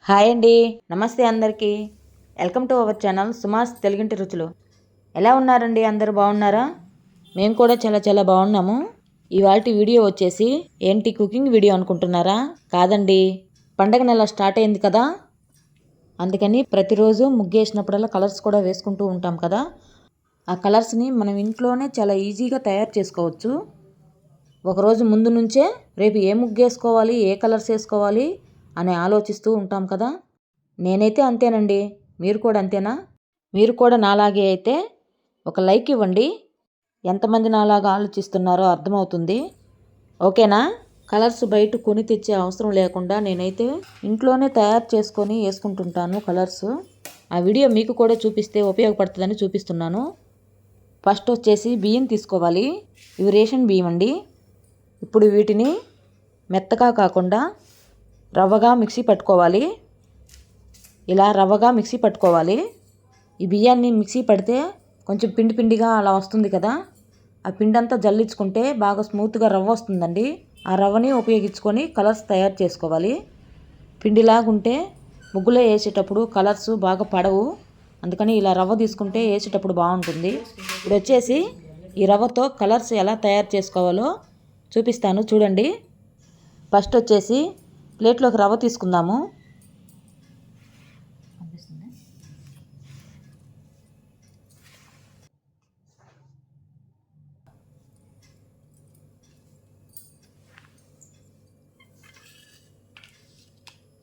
Hi అండి, నమస్తే అందరికీ. వెల్కమ్ టు అవర్ ఛానల్ సుమాస్ తెలుగింటి రుచులు. ఎలా ఉన్నారండి? అందరూ బాగున్నారా? మేము కూడా చాలా చాలా బాగున్నాము. ఇవాల్టి వీడియో వచ్చేసి ఏంటి కుకింగ్ వీడియో అనుకుంటున్నారా? కాదండి, పండగ నెల స్టార్ట్ అయింది కదా, అందుకని ప్రతిరోజు ముగ్గేసినప్పుడల్లా కలర్స్ కూడా వేసుకుంటూ ఉంటాం కదా. ఆ కలర్స్ని మనం ఇంట్లోనే చాలా ఈజీగా తయారు చేసుకోవచ్చు. ఒకరోజు ముందు నుంచే రేపు ఏ ముగ్గేసుకోవాలి, ఏ కలర్స్ వేసుకోవాలి అని ఆలోచిస్తూ ఉంటాం కదా. నేనైతే అంతేనండి, మీరు కూడా అంతేనా? మీరు కూడా నాలాగే అయితే ఒక లైక్ ఇవ్వండి. ఎంతమంది నాలాగా ఆలోచిస్తున్నారో అర్థమవుతుంది. ఓకేనా? కలర్స్ బయట కొని తెచ్చే అవసరం లేకుండా నేనైతే ఇంట్లోనే తయారు చేసుకొని వేసుకుంటుంటాను కలర్స్. ఆ వీడియో మీకు కూడా చూపిస్తే ఉపయోగపడుతుందని చూపిస్తున్నాను. ఫస్ట్ వచ్చేసి బియ్యం తీసుకోవాలి. ఇవి రేషన్ బియ్యం అండి. ఇప్పుడు వీటిని మెత్తగా కాకుండా రవ్వగా మిక్సీ పట్టుకోవాలి. ఇలా రవ్వగా మిక్సీ పట్టుకోవాలి. ఈ బియ్యాన్ని మిక్సీ పడితే కొంచెం పిండి పిండిగా అలా వస్తుంది కదా, ఆ పిండి అంతా జల్లించుకుంటే బాగా స్మూత్గా రవ్వ వస్తుందండి. ఆ రవ్వని ఉపయోగించుకొని కలర్స్ తయారు చేసుకోవాలి. పిండిలాగుంటే ముగ్గులో వేసేటప్పుడు కలర్స్ బాగా పడవు, అందుకని ఇలా రవ్వ తీసుకుంటే వేసేటప్పుడు బాగుంటుంది. ఇప్పుడు వచ్చేసి ఈ రవ్వతో కలర్స్ ఎలా తయారు చేసుకోవాలో చూపిస్తాను, చూడండి. ఫస్ట్ వచ్చేసి ప్లేట్లోకి రవ్వ తీసుకుందాము.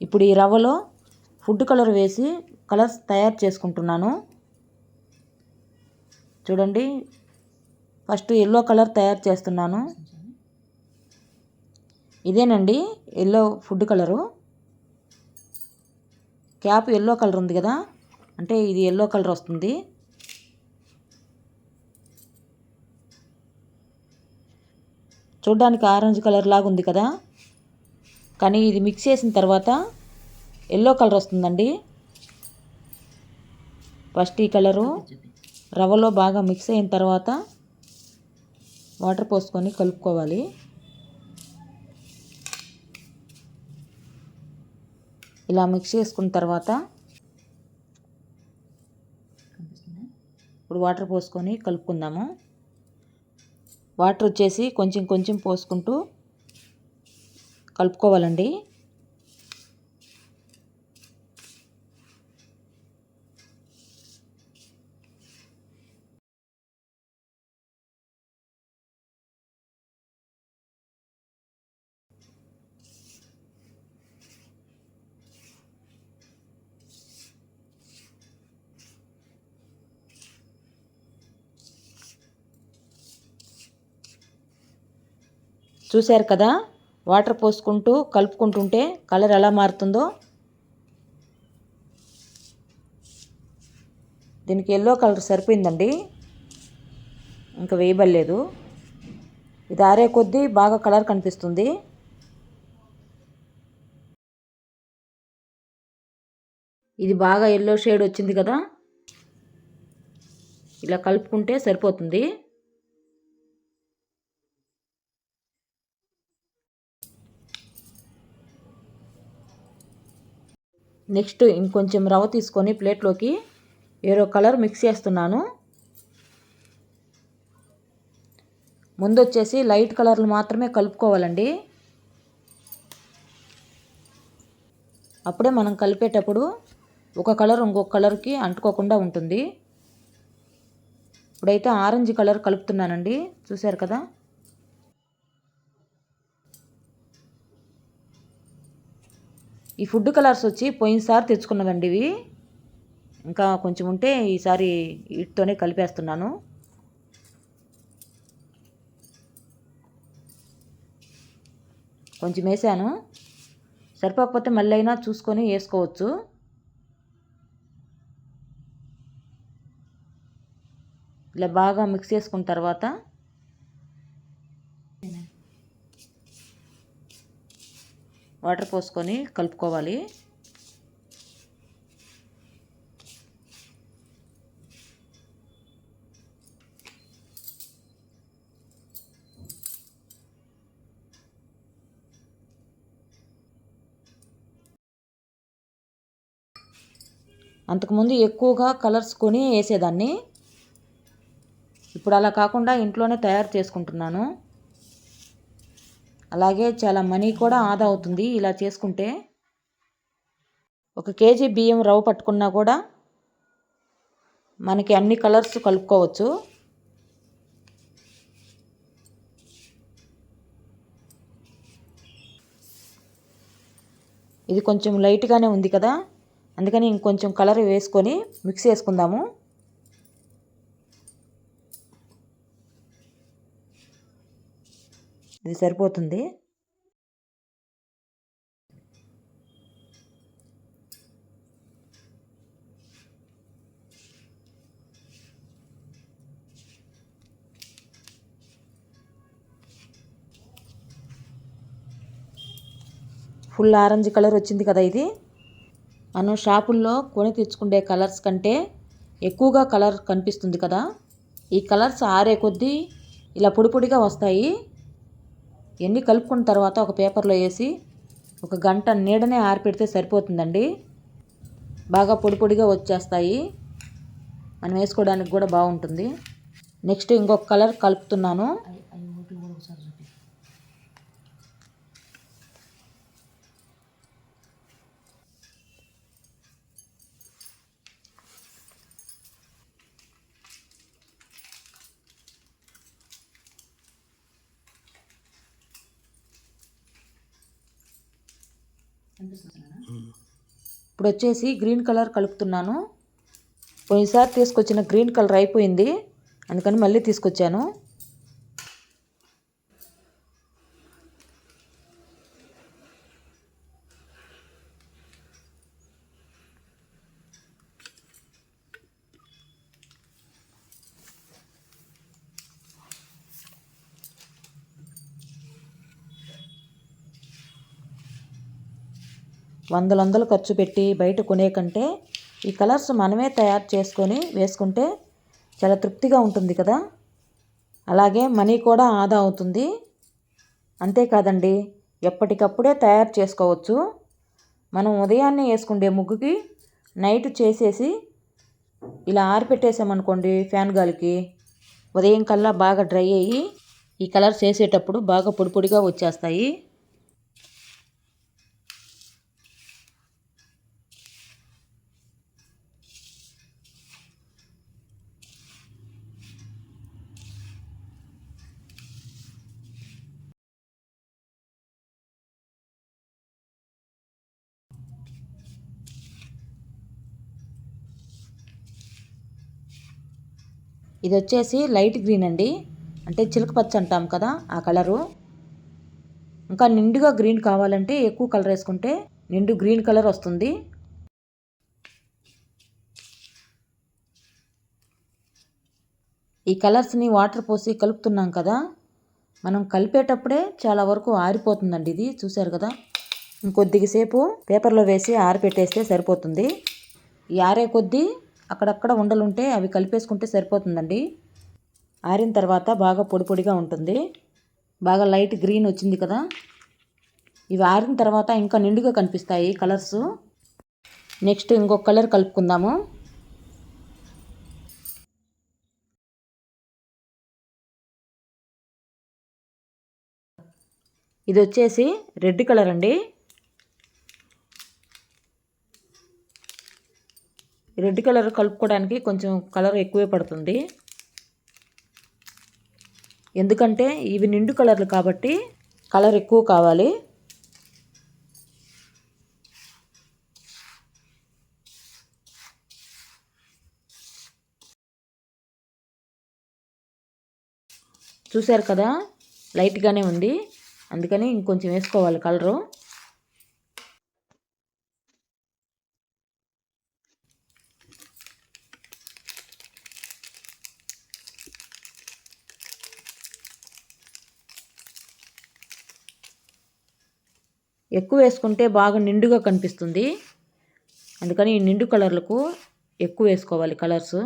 ఇప్పుడు ఈ రవ్వలో ఫుడ్ కలర్ వేసి కలర్స్ తయారు చేసుకుంటున్నాను. చూడండి, ఫస్ట్ ఎల్లో కలర్ తయారు చేస్తున్నాను. ఇదేనండి yellow food colour. Cap yellow colour ఉంది కదా, అంటే ఇది ఎల్లో కలర్ వస్తుంది. చూడ్డానికి ఆరెంజ్ కలర్ లాగా ఉంది కదా, కానీ ఇది మిక్స్ చేసిన తర్వాత ఎల్లో కలర్ వస్తుందండి. ఫస్ట్ ఈ కలరు రవ్వలో బాగా మిక్స్ అయిన తర్వాత వాటర్ పోసుకొని కలుపుకోవాలి. ఇలా మిక్స్ చేసుకున్న తర్వాత ఇప్పుడు వాటర్ పోసుకొని కలుపుకుందాము. వాటర్ వచ్చేసి కొంచెం కొంచెం పోసుకుంటూ కలుపుకోవాలండి. చూశారు కదా, వాటర్ పోసుకుంటూ కలుపుకుంటుంటే కలర్ ఎలా మారుతుందో. దీనికి ఎల్లో కలర్ సరిపోయిందండి, ఇంకా వేయబడలేదు. ఇది ఆరే కొద్దీ బాగా కలర్ కనిపిస్తుంది. ఇది బాగా ఎల్లో షేడ్ వచ్చింది కదా, ఇలా కలుపుకుంటే సరిపోతుంది. నెక్స్ట్ ఇంకొంచెం రవ్వ తీసుకొని ప్లేట్లోకి వేరే కలర్ మిక్స్ చేస్తున్నాను. ముందు వచ్చేసి లైట్ కలర్లు మాత్రమే కలుపుకోవాలండి, అప్పుడే మనం కలిపేటప్పుడు ఒక కలర్ ఇంకొక కలర్కి అంటుకోకుండా ఉంటుంది. ఇప్పుడైతే ఆరెంజ్ కలర్ కలుపుతున్నానండి, చూశారు కదా. ఈ ఫుడ్ కలర్స్ వచ్చి పోయినసారి తెచ్చుకున్నవండి ఇవి, ఇంకా కొంచెం ఉంటే ఈసారి వీటితోనే కలిపేస్తున్నాను. కొంచెం వేసాను, సరిపోకపోతే మళ్ళీ అయినా చూసుకొని వేసుకోవచ్చు. ఇలా బాగా మిక్స్ చేసుకున్న తర్వాత వాటర్ పోసుకొని కలుపుకోవాలి. అంతకుముందు ఎక్కువగా కలర్స్ కొని వేసేదాన్ని. ఇప్పుడు అలా కాకుండా ఇంట్లోనే తయారు చేసుకుంటున్నాను. అలాగే చాలా మనీ కూడా ఆదా అవుతుంది ఇలా చేసుకుంటే. 1 కేజీ బియ్యం రవ్వ పట్టుకున్నా కూడా మనకి అన్ని కలర్స్ కలుపుకోవచ్చు. ఇది కొంచెం లైట్గానే ఉంది కదా, అందుకని ఇంకొంచెం కలర్ వేసుకొని మిక్స్ చేసుకుందాము. ఇది సరిపోతుంది. ఫుల్ ఆరెంజ్ కలర్ వచ్చింది కదా. ఇది మనం షాపుల్లో కొని తెచ్చుకునే కలర్స్ కంటే ఎక్కువగా కలర్ కనిపిస్తుంది కదా. ఈ కలర్స్ ఆరే కొద్దీ ఇలా పొడి పొడిగా వస్తాయి. ఎన్ని కలుపుకున్న తర్వాత ఒక పేపర్లో వేసి 1 గంట నీడనే ఆరిపెడితే సరిపోతుందండి. బాగా పొడి పొడిగా వచ్చేస్తాయి. మనం వేసుకోవడానికి కూడా బాగుంటుంది. నెక్స్ట్ ఇంకొక కలర్ కలుపుతున్నాను. ఇప్పుడు వచ్చేసి గ్రీన్ కలర్ కలుపుతున్నాను. పోయినసారి తీసుకొచ్చిన గ్రీన్ కలర్ అయిపోయింది, అందుకని మళ్ళీ తీసుకొచ్చాను. వందలు ఖర్చు పెట్టి బయట కొనే కంటే ఈ కలర్స్ మనమే తయారు చేసుకొని వేసుకుంటే చాలా తృప్తిగా ఉంటుంది కదా. అలాగే మనీ కూడా ఆదా అవుతుంది. అంతేకాదండి, ఎప్పటికప్పుడే తయారు చేసుకోవచ్చు. మనం ఉదయాన్నే వేసుకుండే ముగ్గుకి నైట్ చేసేసి ఇలా ఆరిపెట్టేసామనుకోండి ఫ్యాన్ గాలికి, ఉదయం కల్లా బాగా డ్రై అయ్యి ఈ కలర్స్ వేసేటప్పుడు బాగా పొడి పొడిగా వచ్చేస్తాయి. ఇది వచ్చేసి లైట్ గ్రీన్ అండి, అంటే చిలక పచ్చ అంటాం కదా ఆ కలరు. ఇంకా నిండుగా గ్రీన్ కావాలంటే ఎక్కువ కలర్ వేసుకుంటే నిండు గ్రీన్ కలర్ వస్తుంది. ఈ కలర్స్ని వాటర్ పోసి కలుపుతున్నాం కదా, మనం కలిపేటప్పుడే చాలా వరకు ఆరిపోతుందండి. ఇది చూసారు కదా. ఇంకొద్దిగా సేపు పేపర్లో వేసి ఆరిపెట్టేస్తే సరిపోతుంది. ఈ ఆరే కొద్దీ అక్కడక్కడ ఉండలుంటే అవి కలిపేసుకుంటే సరిపోతుందండి. ఆరిన తర్వాత బాగా పొడి పొడిగా ఉంటుంది. బాగా లైట్ గ్రీన్ వచ్చింది కదా. ఇవి ఆరిన తర్వాత ఇంకా నిండుగా కనిపిస్తాయి కలర్స్. నెక్స్ట్ ఇంకొక కలర్ కలుపుకుందాము. ఇది వచ్చేసి రెడ్ కలర్ అండి. రెడ్ కలర్ కలుపుకోవడానికి కొంచెం కలర్ ఎక్కువే పడుతుంది, ఎందుకంటే ఇవి నిండు కలర్లు కాబట్టి కలర్ ఎక్కువ కావాలి. చూశారు కదా, లైట్గానే ఉంది, అందుకని ఇంకొంచెం వేసుకోవాలి కలరు. ఎక్కువ వేసుకుంటే బాగా నిండుగా కనిపిస్తుంది, అందుకని ఈ నిండు కలర్లకు ఎక్కువ వేసుకోవాలి కలర్స్.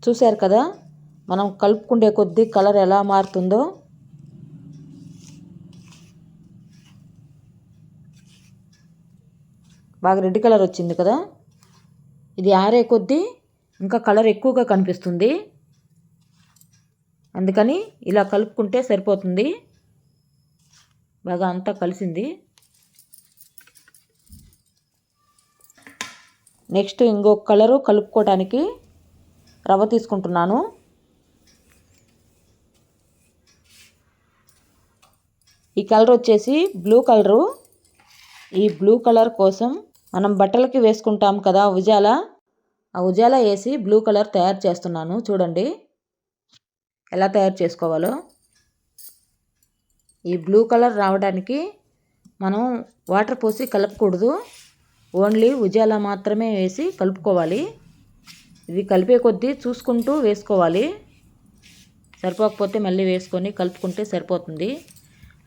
చూశారు కదా మనం కలుపుకుండే కొద్దీ కలర్ ఎలా మారుతుందో. బాగా రెడ్ కలర్ వచ్చింది కదా. ఇది ఆరే కొద్దీ ఇంకా కలర్ ఎక్కువగా కనిపిస్తుంది. అందుకని ఇలా కలుపుకుంటే సరిపోతుంది. బాగా అంతా కలిసింది. నెక్స్ట్ ఇంకొక కలరు కలుపుకోవడానికి రవ్వ తీసుకుంటున్నాను. ఈ కలర్ వచ్చేసి బ్లూ కలరు. ఈ బ్లూ కలర్ కోసం మనం బట్టలకి వేసుకుంటాం కదా ఉజాల, ఆ ఉజాల వేసి బ్లూ కలర్ తయారు చేస్తున్నాను. చూడండి ఎలా తయారు చేసుకోవాలో. ఈ బ్లూ కలర్ రావడానికి మనం వాటర్ పోసి కలపకూడదు, ఓన్లీ ఉజాల మాత్రమే వేసి కలుపుకోవాలి. ఇది కలిపే కొద్దీ చూసుకుంటూ వేసుకోవాలి. సరిపోకపోతే మళ్ళీ వేసుకొని కలుపుకుంటే సరిపోతుంది.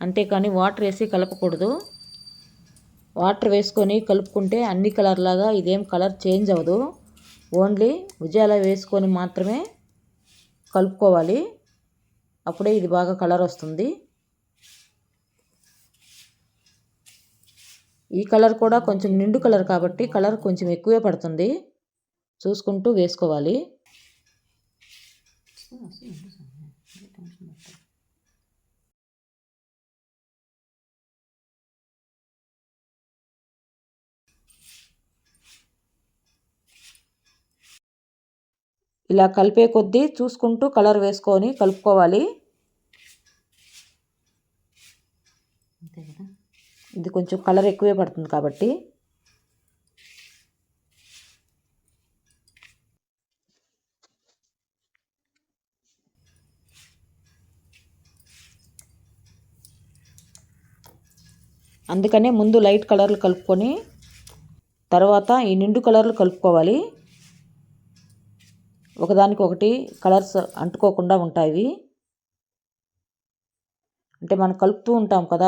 అంతేకాని వాటర్ వేసి కలపకూడదు. వాటర్ వేసుకొని కలుపుకుంటే అన్ని కలర్లాగా ఇదేం కలర్ చేంజ్ అవ్వదు. ఓన్లీ ఉజాల వేసుకొని మాత్రమే కలుపుకోవాలి. అప్పుడే ఇది బాగా కలర్ వస్తుంది. ఈ కలర్ కూడా కొంచెం నిండు కలర్ కాబట్టి కలర్ కొంచెం ఎక్కువే పడుతుంది. చూసుకుంటూ వేసుకోవాలి. ఇలా కలిపే కొద్దీ చూసుకుంటూ కలర్ వేసుకొని కలుపుకోవాలి. అంతే కదా. ఇది కొంచెం కలర్ ఎక్కువే పడుతుంది కాబట్టి. అందుకనే ముందు లైట్ కలర్లు కలుపుకొని తర్వాత ఈ నిండు కలర్లు కలుపుకోవాలి. ఒకదానికొకటి కలర్స్ అంటుకోకుండా ఉంటాయి. అంటే మనం కలుపుతూ ఉంటాం కదా,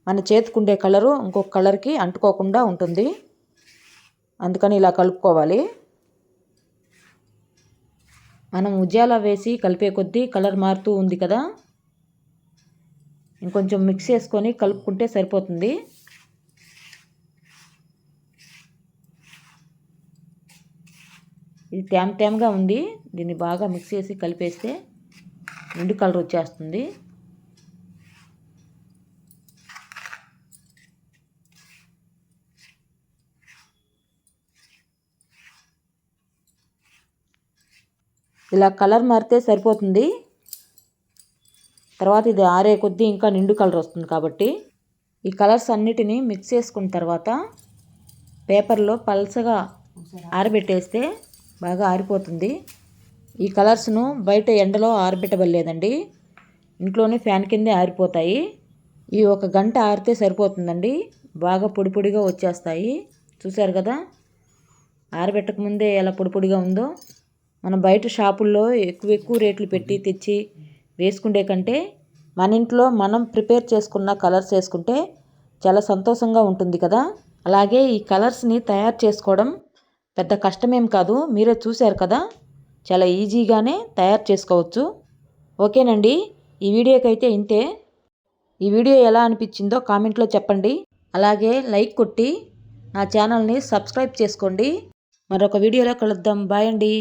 మన చేతికుండే కలరు ఇంకొక కలర్కి అంటుకోకుండా ఉంటుంది. అందుకని ఇలా కలుపుకోవాలి. మనం ఉజ్జాల వేసి కలిపే కొద్దీ కలర్ మారుతూ ఉంది కదా, ఇంకొంచెం మిక్స్ చేసుకొని కలుపుకుంటే సరిపోతుంది. ఇది తేమగా ఉంది. దీన్ని బాగా మిక్స్ చేసి కలిపేస్తే నిండు కలర్ వచ్చేస్తుంది. ఇలా కలర్ మారితే సరిపోతుంది. తర్వాత ఇది ఆరే కొద్దీ ఇంకా నిండు కలర్ వస్తుంది కాబట్టి ఈ కలర్స్ అన్నిటినీ మిక్స్ చేసుకున్న తర్వాత పేపర్లో పల్చగా ఆరబెట్టేస్తే బాగా ఆరిపోతుంది. ఈ కలర్స్ను బయట ఎండలో ఆరబెట్టబడలేదండి, ఇంట్లోనే ఫ్యాన్ కిందే ఆరిపోతాయి. ఈ 1 గంట ఆరితే సరిపోతుందండి. బాగా పొడి పొడిగా వచ్చేస్తాయి. చూసారు కదా ఆరబెట్టకముందే ఎలా పొడి పొడిగా ఉందో. మనం బయట షాపుల్లో ఎక్కువ రేట్లు పెట్టి తెచ్చి వేసుకుంటే కంటే మన ఇంట్లో మనం ప్రిపేర్ చేసుకున్న కలర్స్ వేసుకుంటే చాలా సంతోషంగా ఉంటుంది కదా. అలాగే ఈ కలర్స్ని తయారు చేసుకోవడం పెద్ద కష్టమేం కాదు. మీరే చూశారు కదా, చాలా ఈజీగానే తయారు చేసుకోవచ్చు. ఓకేనండి, ఈ వీడియోకి అయితే ఇంతే. ఈ వీడియో ఎలా అనిపించిందో కామెంట్లో చెప్పండి. అలాగే లైక్ కొట్టి నా ఛానల్ని సబ్స్క్రైబ్ చేసుకోండి. మరొక వీడియోలో కలుద్దాం. బాయ్ అండి.